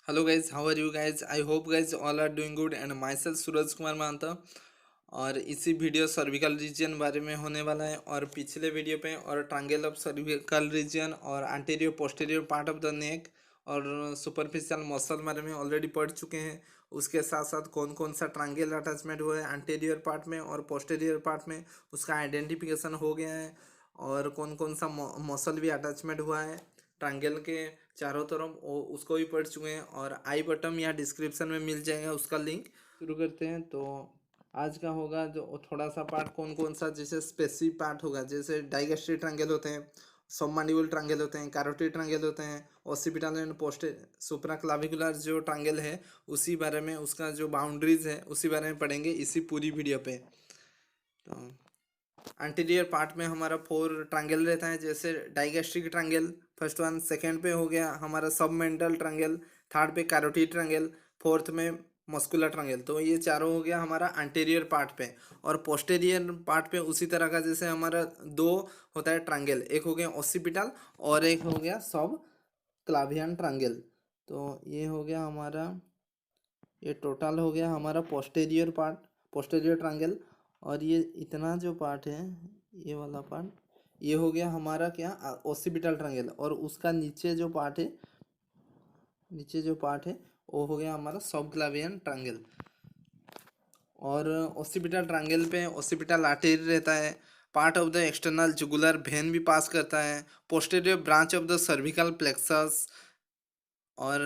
Hello guys, how are you guys? I hope guys all are doing good and myself Suraj Kumar मानता। और इसी video cervical reason बारे में होने वाला है और पिछले वीडियो पे और ट्रायंगल ऑफ सर्विकल रीजन और anterior posterior part of the neck और सुपरफिशियल मसल बारे में ऑलरेडी पढ़ चुके हैं। उसके साथ साथ कौन कौन सा ट्रायंगल अटैचमेंट हुआ है एंटीरियर पार्ट में और पोस्टीरियर पार्ट में उसका आइडेंटिफिकेशन हो गया है। और कौन कौन सा मसल भी अटैचमेंट हुआ है ट्रायंगल के चारों तरफ उसको भी पढ़ चुके हैं और आई बटन या डिस्क्रिप्शन में मिल जाएगा उसका लिंक। शुरू करते हैं। तो आज का होगा जो थोड़ा सा पार्ट कौन कौन सा जैसे स्पेसिफिक पार्ट होगा, जैसे डाइगेस्ट्रिक ट्रायंगल होते हैं, सबमैंडिबुलर ट्रायंगल होते हैं, कैरोटिड ट्रायंगल होते हैं, ओसिपिटल एंड पोस्ट सुप्राक्लाविकुलर जो ट्रायंगल है उसी बारे में, उसका जो बाउंड्रीज है उसी बारे में पढ़ेंगे इसी पूरी वीडियो पे। तो एंटीरियर पार्ट में हमारा 4 ट्रायंगल रहता है, जैसे digastric triangle first one, second पे हो गया हमारा सबमेंटल ट्रायंगल, थर्ड पे कैरोटिड ट्रायंगल, फोर्थ में मस्कुलर ट्रायंगल। तो ये चारों हो गया हमारा एंटीरियर पार्ट पे। और पोस्टेरियर पार्ट पे उसी तरह का जैसे हमारा दो होता है ट्रायंगल, एक हो गया ओसिपिटल और एक हो गया सब क्लावियन ट्रायंगल। तो ये हो गया हमारा, ये टोटल हो गया हमारा पोस्टेरियर पार्ट, पोस्टेरियर ट्रायंगल। और ये इतना जो पार्ट है, ये वाला पार्ट, ये हो गया हमारा क्या, ओसिपिटल ट्रायंगल। और उसका नीचे जो पार्ट है, नीचे जो पार्ट है वो हो गया हमारा सबक्लावियन ट्रायंगल। और ओसिपिटल ट्रायंगल पे ओसिपिटल आर्टरी रहता है, part of the external jugular vein भी पास करता है, posterior branch of the cervical plexus और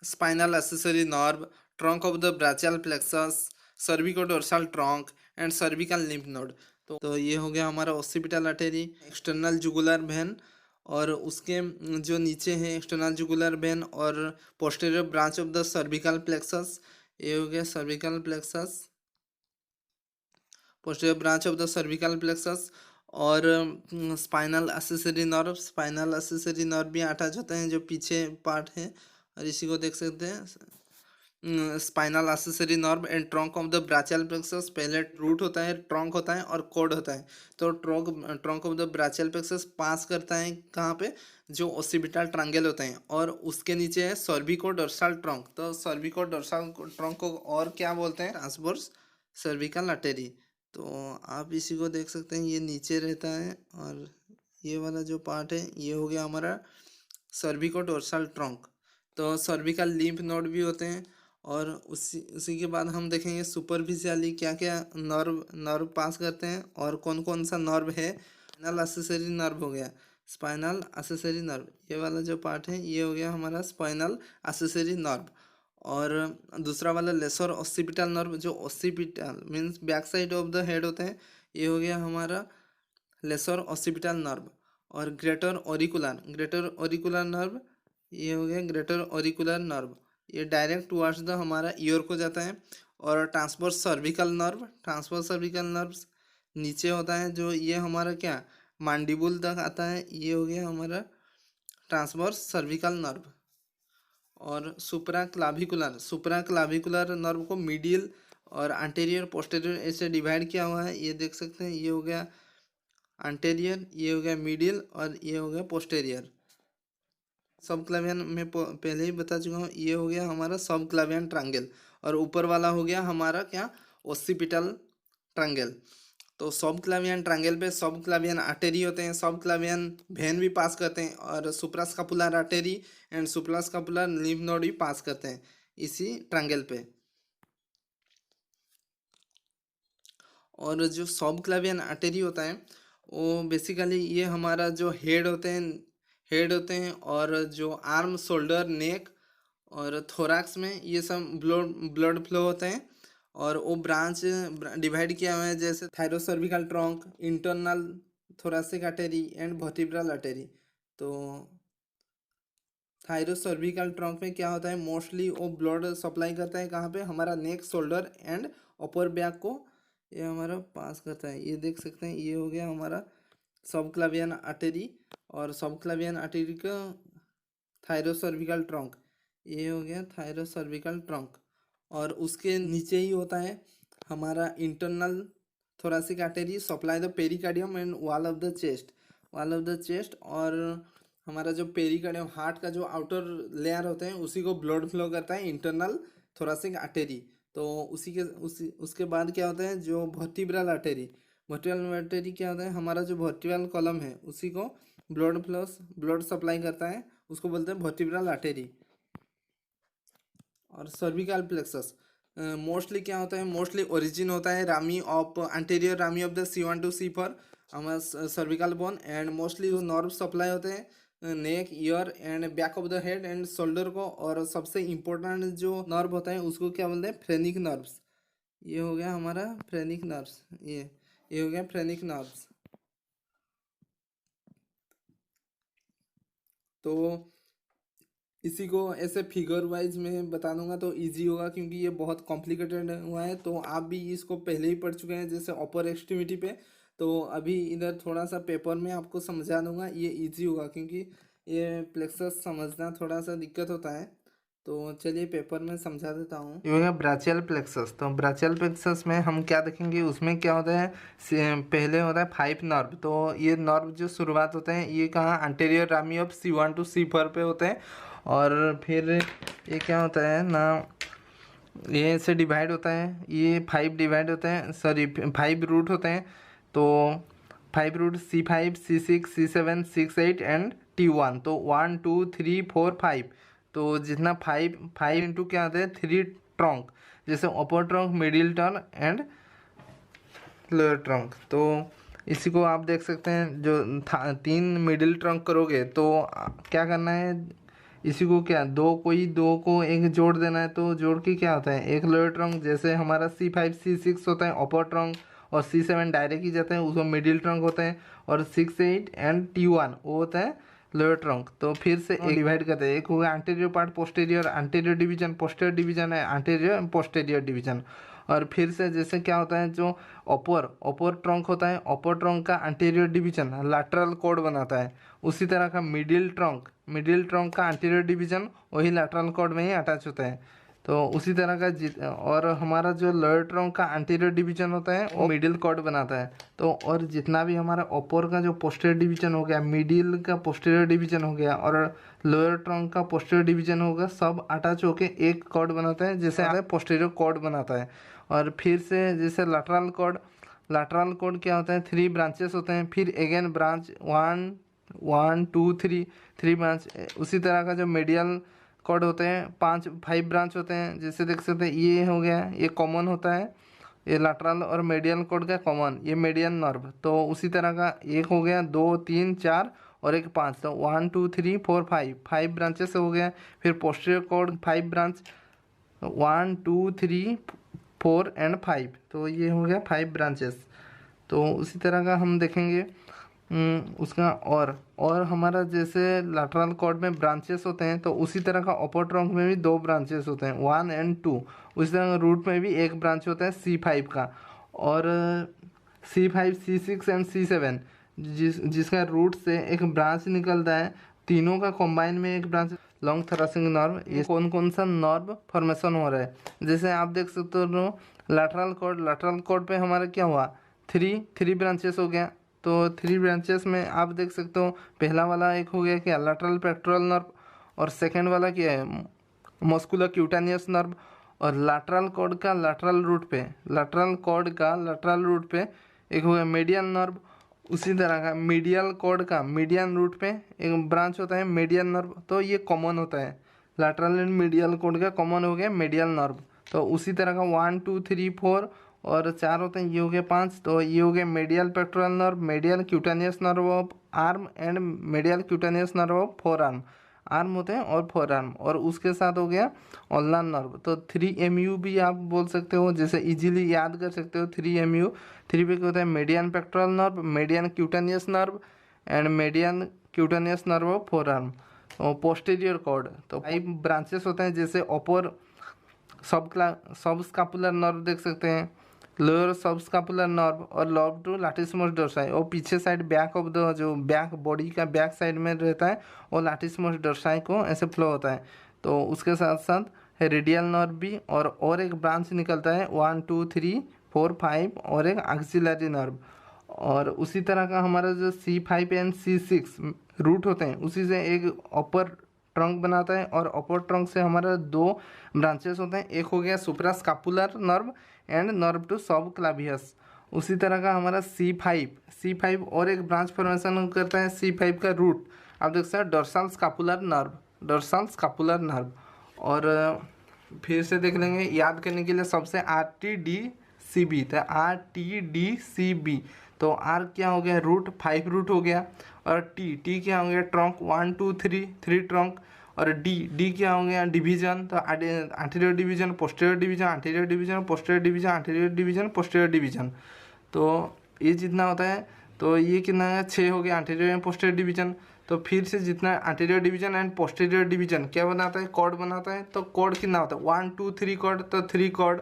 spinal accessory nerve, trunk of the brachial plexus, cervicodorsal trunk and cervical lymph node. तो ये हो गया हमारा occipital artery, external jugular vein. और उसके जो नीचे है एक्सटर्नल जुगुलर वेन और posterior branch of the cervical plexus, ये हो गया cervical plexus, posterior branch of the cervical plexus. और spinal accessory nerve, spinal accessory nerve भी अटैच होते हैं जो पीछे पार्ट है। और इसी को देख सकते हैं spinal accessory nerve and trunk of the brachial plexus. पहले रूट होता है, ट्रंक होता है और कोड होता है। तो trunk of the brachial plexus पास करता है कहाँ पे, जो ओसिपिटल ट्रायंगल होते हैं। और उसके नीचे है सर्विकोडोर्सल ट्रंक। तो सर्विकोडोर्सल ट्रंक को और क्या बोलते हैं, ट्रांसवर्स सर्विकल आर्टरी। तो आप इसी को देख सकते हैं, ये नीचे रहता है। और ये वाला जो पार्ट है ये हो गया हमारा सर्विकोडोर्सल ट्रंक। तो सर्विकल लिम्फ नोड भी होते हैं। और उसी उसी के बाद हम देखेंगे सुपरफिशियली क्या क्या नर्व नर्व पास करते हैं और कौन कौन सा नर्व है। स्पाइनल एक्सेसरी नर्व हो गया, स्पाइनल एक्सेसरी नर्व, ये वाला जो पार्ट है ये हो गया हमारा स्पाइनल एक्सेसरी नर्व। और दूसरा वाला लेसर ऑसिपिटल नर्व, जो occipital means back side of the head होते हैं, ये हो गया हमारा लेसर ऑसिपिटल नर्व। और ग्रेटर ऑरिकुलर नर्व, ये हो गया ग्रेटर ऑरिकुलर नर्व, ये डायरेक्ट टुवर्ड्स द हमारा ईयर को जाता है। और transverse cervical nerve, transverse cervical nerves नीचे होता है, जो ये हमारा क्या मांडिबुल तक आता है, ये हो गया हमारा ट्रांसवर्स सर्विकल नर्व। और सुप्रा क्लाविकुलर नर्व को मिडिल और एंटीरियर पोस्टीरियर ऐसे डिवाइड किया हुआ है, ये देख सकते हैं। ये हो गया एंटीरियर, ये हो गया मिडिल और ये हो गया पोस्टीरियर। सब क्लावियन में पहले ही बता चुका हूँ, ये हो गया हमारा सब क्लावियन ट्रायंगल। और ऊपर वाला हो गया हमारा क्या, ओसिपिटल ट्रायंगल। तो सब क्लावियन ट्रायंगल पे सब क्लावियन आर्टरी होते हैं, सब क्लावियन वेन भी पास करते हैं और सुप्रास्कापुलर आर्टरी एंड सुप्रास्कापुलर लिम्फ नोड भी पास करते हैं इसी ट्रायंगल पे। और जो सब क्लावियन आर्टरी होता है वो बेसिकली ये हमारा जो हेड होते हैं और जो आर्म शोल्डर नेक और थोरैक्स में ये सब ब्लड फ्लो होते हैं। और वो ब्रांच डिवाइड किया हुआ है, जैसे thyrocervical trunk, internal thoracic artery and vertebral artery. तो थायरोसर्विकल ट्रंक में क्या होता है, मोस्टली वो ब्लड सप्लाई करता है कहाँ पे, हमारा नेक शोल्डर एंड अपर बैक को ये हमारा पास करता है। ये देख सकते हैं, ये हो गया हमारा सबक्लावियन आर्टरी। और सबक्लावियन आर्टरी का थायरोसर्विकल ट्रंक, ये हो गया थायरोसर्विकल ट्रंक। और उसके नीचे ही होता है हमारा internal thoracic artery, supply the pericardium and wall of the chest, wall of the chest. और हमारा जो पेरिकार्डियम हार्ट का जो आउटर लेयर होते हैं उसी को ब्लड फ्लो करता है इंटरनल थोरासिक आर्टेरी। तो उसके बाद क्या होता है जो वर्टिब्रल आर्टेरी, वर्टिब्रल आर्टेरी क्या होता है हमारा जो वर्टिब्रल कॉलम है उसी को ब्लड सप्लाई करता है, उसको बोलते हैं वर्टिब्रल आर्टेरी। और सर्विकल प्लेक्सस मोस्टली क्या होता है, मोस्टली ओरिजिन होता है rami of anterior rami of the C1 to C4 हमारा सर्विकल बोन। एंड मोस्टली जो नर्व सप्लाई होते हैं neck ear and back of the head and shoulder को। और सबसे इम्पोर्टेंट जो नर्व होता है उसको क्या बोलते हैं, फ्रेनिक नर्व्स। ये हो गया हमारा फ्रेनिक नर्व्स, ये हो गया फ्रेनिक नर्व्स। तो इसी को ऐसे फिगर वाइज में बता दूंगा तो इजी होगा, क्योंकि ये बहुत कॉम्प्लिकेटेड हुआ है। तो आप भी इसको पहले ही पढ़ चुके हैं जैसे अपर एक्सट्रीमिटी पे, तो अभी इधर थोड़ा सा पेपर में आपको समझा दूंगा, ये इजी होगा क्योंकि ये प्लेक्सस समझना थोड़ा सा दिक्कत होता है। तो चलिए पेपर में समझा देता हूँ। ये होगा ब्राचियल प्लेक्सस। तो ब्राचियल प्लेक्सस में हम क्या देखेंगे, उसमें क्या होता है पहले होता है 5 नर्व। तो ये नर्व जो शुरुआत होते हैं ये कहाँ, anterior rami of C1 to C4 पे होते हैं। और फिर ये क्या होता है ना, ये ऐसे डिवाइड होता है, ये 5 डिवाइड होते हैं, सॉरी 5 रूट होते हैं। तो 5 root C5 C6 C7 6 8 and T1। तो 1 2 3 4 5। तो जितना 5 इंटू क्या होता है 3 ट्रंक, जैसे अपर trunk middle turn and lower trunk. तो इसी को आप देख सकते हैं जो 3 मिडिल ट्रंक करोगे तो क्या करना है, इसी को क्या दो को एक जोड़ देना है। तो जोड़ के क्या होता है एक लोअर ट्रंक, जैसे हमारा C5 C6 होता है अपर ट्रंक, और C7 डायरेक्ट ही जाते हैं उसको मिडिल ट्रंक होते हैं, और 6 8 एंड T1 वो होता है लोअर ट्रंक। तो फिर से एक डिवाइड करते हैं, एक होगा anterior part posterior, anterior division posterior division है, एंटीरियर पोस्टीरियर डिवीजन। और फिर से जैसे क्या होता है जो अपर ट्रंक होता है, अपर ट्रंक का एंटीरियर डिवीजन लैटरल कॉर्ड बनाता है। उसी तरह का मिडिल ट्रंक का एंटीरियर डिवीजन वही लैटरल कॉर्ड में ही अटैच होता है। तो उसी तरह का और हमारा जो लोअर ट्रंक का एंटीरियर डिवीजन होता है वो मिडिल कॉर्ड बनाता है। तो और जितना भी हमारा अपर का जो पोस्टीरियर डिवीजन हो गया, मिडिल का पोस्टीरियर डिवीजन हो गया, और लोअर ट्रंक का पोस्टीरियर डिवीजन होगा, सब अटैच होके एक कॉर्ड बनाता है, जैसे पोस्टीरियर कॉर्ड बनाता है। और फिर से जैसे लैटरल कॉर्ड क्या होता है 3 ब्रांचेस होते हैं, फिर अगेन ब्रांच 1 2 3 ब्रांच। उसी तरह का जो मीडियल कॉर्ड होते हैं 5 ब्रांच होते हैं, जैसे देख सकते हैं ये हो गया, ये कॉमन होता है, ये लैटरल और मीडियल कॉर्ड का कॉमन, ये मीडियन नर्व। तो उसी तरह का एक हो गया 2 3 4 और एक 5। तो 1 2 3 4 5 ब्रांचेस हो गया। फिर पोस्टीरियर कॉर्ड 5 ब्रांच 1 2 3 4 एंड 5। तो ये हो गया 5 ब्रांचेस। तो उसी तरह का हम देखेंगे उसका। और हमारा जैसे लैटरल कॉर्ड में ब्रांचेस होते हैं, तो उसी तरह का अपर ट्रंक में भी 2 ब्रांचेस होते हैं 1 एंड 2। उसी तरह रूट में भी एक ब्रांच होता है C5 का, और C5 C6 एंड C7 जिसका रूट से एक ब्रांच निकलता है। तीनों का कॉम्बाइन में एक ब्रांच लॉन्ग थोरैसिक नर्व। ये कौन सा नर्व फॉर्मेशन हो रहा है, जैसे आप देख सकते हो लैटरल कॉर्ड पे हमारा क्या हुआ 3 ब्रांचेस हो गया। तो 3 ब्रांचेस में आप देख सकते हो पहला वाला एक हो गया क्या लैटरल पेक्टोरल नर्व, और सेकंड वाला क्या है मस्कुलर क्यूटानियस नर्व। और लैटरल कॉर्ड का लैटरल रूट पे एक हो गया मीडियन नर्व। उसी तरह का मीडियल कॉर्ड का मीडियन रूट पे एक ब्रांच होता है मीडियन नर्व। तो ये कॉमन होता है, लैटरल एंड मीडियल कॉर्ड का कॉमन हो गया मीडियल नर्व। तो उसी तरह का 1 2 3 4 और 4 होते हैं, ये हो गया 5। तो ये हो गया medial pectoral nerve, medial क्यूटानियस nerve of arm and medial क्यूटानियस nerve of four arm होते हैं और फोर आर्म। और उसके साथ हो गया ऑल्नार नर्व। तो 3MU भी आप बोल सकते हो, जैसे इजीली याद कर सकते हो 3MU। 3 पे क्या होता है median pectoral nerve, median क्यूटानियस nerve and median क्यूटानियस nerve of four arm. और पोस्टीरियर कॉर्ड तो 5 ब्रांचेस होते हैं, जैसे अपर सब स्कापुलर नर्व देख सकते हैं, लोअर सब स्कापुलर नर्व और लॉब टू लैटिसिमस डोर्साई। और पीछे साइड बैक ऑफ द जो बैक बॉडी का बैक साइड में रहता है और लैटिसिमस डोर्साई को ऐसे फ्लो होता है। तो उसके साथ साथ रेडियल नर्व भी और एक ब्रांच निकलता है 1 2 3 4 5 और एक एक्सिलरी नर्व। और उसी तरह का हमारा जो C5 एंड C6 रूट होते हैं उसी से एक अपर ट्रंक बनाता है, और अपर ट्रंक से हमारा दो ब्रांचेस होते हैं, एक हो गया सुप्रास्कापुलर नर्व एंड नर्व टू सब क्लावियस। उसी तरह का हमारा C5 और एक ब्रांच फॉर्मेशन करता है C5 का रूट, आप देख सकते हैं डोर्सल स्कापुलर नर्व। और फिर से देख लेंगे याद करने के लिए सबसे RTDCB, तो RTDCB, तो R क्या हो गया रूट, 5 रूट हो गया, और T क्या हो गया ट्रंक, 1 2 3 ट्रंक, और D क्या हो गया डिवीजन, तो anterior division, posterior division, anterior division, posterior division, anterior division, posterior division. तो ये जितना होता है, तो ये कितना है 6 हो गया एंटीरियर एंड पोस्टीरियर डिवीजन। तो फिर से जितना anterior division and posterior division क्या बनाता है, कॉर्ड बनाता है, तो कॉर्ड कितना होता है 1 2 3 कॉर्ड, तो 3 कॉर्ड,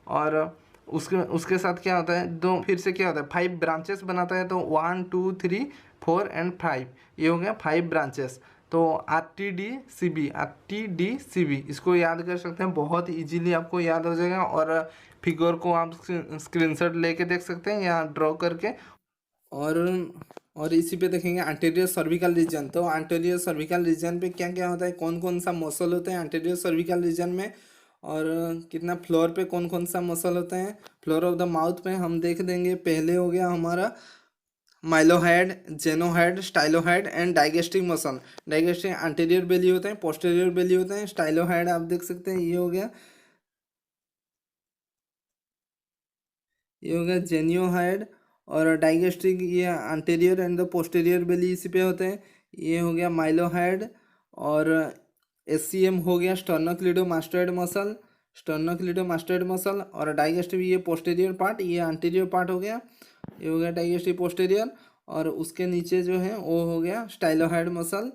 और उसके साथ क्या होता है दो, फिर से क्या होता है 5 ब्रांचेस बनाता है, तो 1 2 3 4 एंड 5, ये हो गया 5 ब्रांचेस। तो RTDCB इसको याद कर सकते हैं, बहुत इजीली आपको याद हो जाएगा, और फिगर को आप स्क्रीनशॉट लेके देख सकते हैं या ड्रॉ करके। और इसी पे देखेंगे एंटीरियर सर्विकल रीजन, तो एंटीरियर सर्विकल रीजन पे क्या क्या होता है, कौन कौन सा मसल होते हैं एंटीरियर सर्विकल रीजन में, और कितना फ्लोर पे कौन कौन सा मसल होते हैं। फ्लोर ऑफ द माउथ पे हम देख देंगे, पहले हो गया हमारा mylohyoid, geniohyoid, stylohyoid and digastric muscle. Digastric anterior belly होते हैं, पोस्टीरियर बेली होते हैं, स्टाइलोहेड आप देख सकते हैं, ये हो गया जेनियोहेड, और डाइगेस्ट्रिक ये एंटीरियर एंड द पोस्टीरियर बेली इसी पे होते हैं, ये हो गया माइलोहेड। और SCM हो गया स्टर्नोक्लिडोमास्टोइड मसल, और डाइगेस्टिव ये पोस्टीरियर पार्ट, ये एंटीरियर पार्ट हो गया, ये हो गया डाइगेस्टिव पोस्टीरियर। और उसके नीचे जो है वो हो गया स्टाइलोहेड मसल।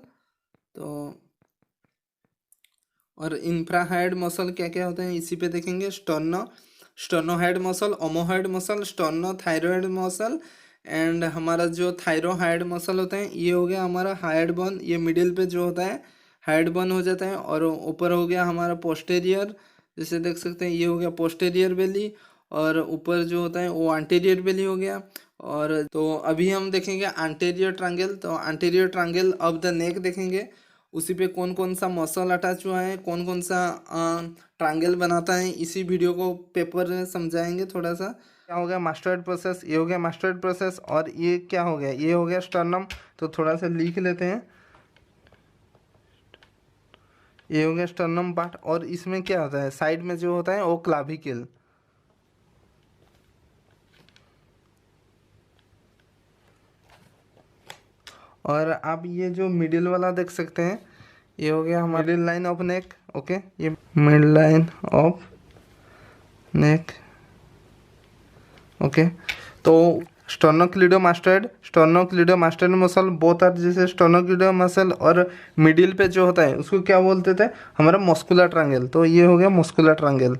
तो और इंफ्राहेड मसल क्या क्या होते हैं इसी पे देखेंगे, स्टर्नोहेड मसल, ओमोहेड मसल, स्टर्नोथायरॉइड मसल, एंड हमारा जो थायरोहाइड मसल होते हैं ये हो गया हमारा हाइड बोन, ये मिडिल पे जो होता है हाइड बोन हो जाता है। और ऊपर हो गया हमारा पोस्टेरियर, जैसे देख सकते हैं ये हो गया पोस्टेरियर बेली, और ऊपर जो होता है वो एंटीरियर बेली हो गया। और तो अभी हम देखेंगे एंटीरियर ट्रायंगल, तो anterior triangle of the neck देखेंगे, उसी पे कौन कौन सा मसल अटैच हुआ है, कौन कौन सा ट्रायंगल बनाता है, इसी वीडियो को पेपर में समझाएंगे थोड़ा सा। क्या हो गया मास्टर्ड प्रोसेस, ये हो गया मास्टर्ड प्रोसेस, और ये क्या हो गया, ये हो गया स्टर्नम। तो थोड़ा सा लिख लेते हैं, ये हो गया स्टर्नम पार्ट, और इसमें क्या होता है साइड में जो होता है वो क्लाविकल। और आप ये जो मिडिल वाला देख सकते हैं, ये हो गया हमारा middle line of neck, okay, ये middle line of neck, okay. तो स्टर्नोक्लिडोमास्टोइड मसल बोथ आर, जैसे स्टर्नोक्लिडो मसल और मिडिल पे जो होता है उसको क्या बोलते थे हमारा मस्कुलर ट्रायंगल, तो ये हो गया मस्कुलर ट्रायंगल।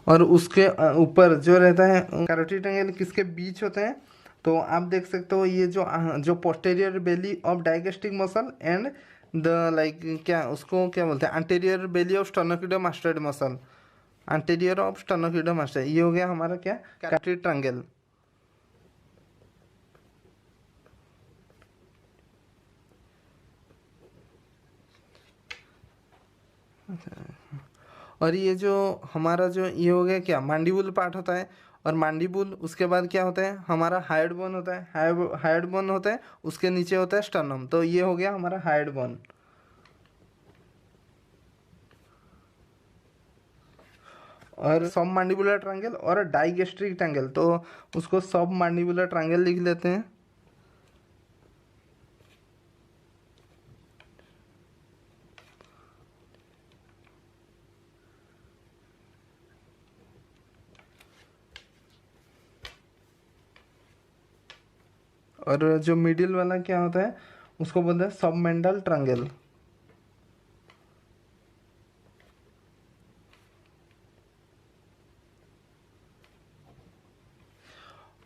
और उसके ऊपर जो रहता है कैरोटिड एंगल किसके बीच होते हैं, तो आप देख सकते हो ये जो posterior belly of digastric muscle and the like क्या उसको क्या बोलते हैं anterior belly of sternocleidomastoid muscle, anterior of sternocleidomastoid, ये हो गया हमारा क्या कैरोटिड ट्रायंगल। और ये जो हमारा जो ये हो गया क्या मैंडिबुल पार्ट होता है, और मैंडिबुल उसके बाद क्या होता है हमारा हाइड बोन होता है, हाइड बोन होता है, उसके नीचे होता है स्टर्नम, तो ये हो गया हमारा हाइड बोन। और सब मैंडिबुलर ट्रायंगल और डाइगेस्ट्रिक ट्रायंगल, तो उसको सब मैंडिबुलर ट्रायंगल लिख लेते हैं। और जो मिडिल वाला क्या होता है उसको बोलते हैं सबमेंडल ट्रायंगल।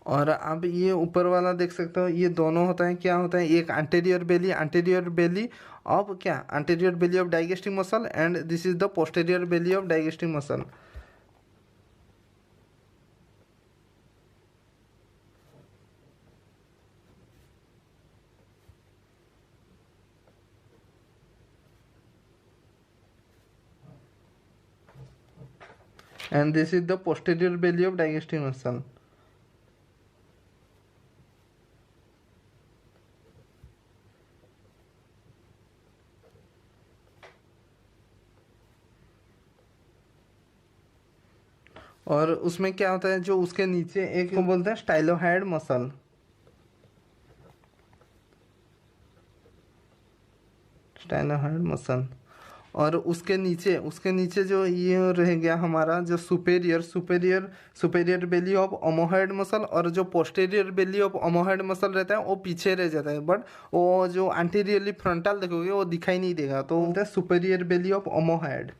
और आप ये ऊपर वाला देख सकते हो, ये दोनों होता है क्या होता है, एक एंटीरियर बेली ऑफ क्या anterior belly of digastric muscle, and this is the posterior Bailey of digastric muscle. and this is the posterior belly of digestive muscle. और उसमें क्या होता है, जो उसके नीचे एक को बोलते हैं स्टाइलोहेड मसल। स्टाइलोहेड मसल। और उसके नीचे जो ये रह गया हमारा, जो सुपेरियर बेली ऑफ ओमोहेड मसल, और जो पोस्टेरियर बेली ऑफ ओमोहेड मसल रहता है वो पीछे रह जाता है, बट वो जो एंटीरियरली फ्रंटल देखोगे वो दिखाई नहीं देगा, तो बोलते हैं सुपेरियर बेली ऑफ ओमोहेड।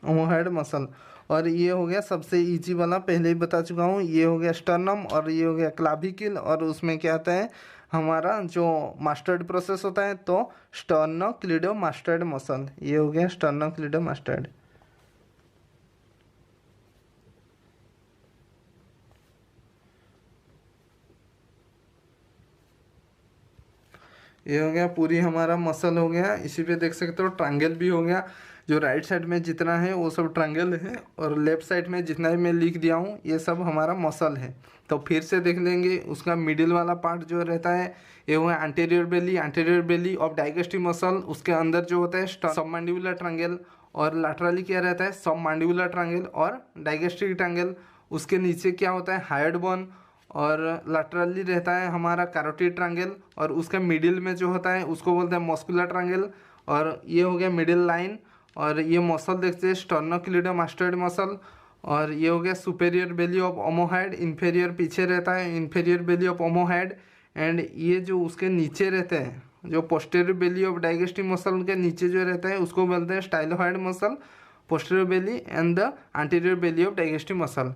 ओमोहेड मसल। और ये हो गया सबसे इजी वाला, पहले ही बता चुका हूँ, ये हो गया स्टर्नम, और ये हो गया क्लाविकल। और उसमें क्या आता है हमारा जो मास्टर्ड प्रोसेस होता है, तो स्टर्नोक्लिडोमास्टर्ड मसल। ये हो गया स्टर्नोक्लिडोमास्टर्ड। ये हो गया पूरी हमारा मसल हो गया। इसी पे देख सकते हो ट्रायंगल भी हो गया। जो राइट साइड में जितना है वो सब ट्रायंगल है, और लेफ्ट साइड में जितना भी मैं लिख दिया हूँ ये सब हमारा मसल है। तो फिर से देख लेंगे, उसका मिडिल वाला पार्ट जो रहता है ये हुआ anterior belly of digestive muscle. उसके अंदर जो होता है सबमैंडिबुलर ट्रायंगल, और लैटरली क्या रहता है सबमैंडिबुलर ट्रायंगल और डाइजेस्टिव ट्रायंगल। उसके नीचे क्या होता है हाइड बोन, और लैटरली रहता है हमारा कैरोटिड ट्रायंगल, और उसके मिडिल में जो होता है उसको बोलते हैं मस्कुलर ट्रायंगल। और ये हो गया मिडिल लाइन। और ये मसल देखते हैं स्टर्नोक्लिडोमास्टर्ड मसल। और ये हो गया superior belly of omohyoid, inferior पीछे रहता है inferior belly of omohyoid. And ये जो उसके नीचे रहते हैं, जो posterior belly of digestive muscle के नीचे जो रहता है उसको बोलते हैं stylohyoid muscle, posterior belly and the anterior belly of digestive muscle.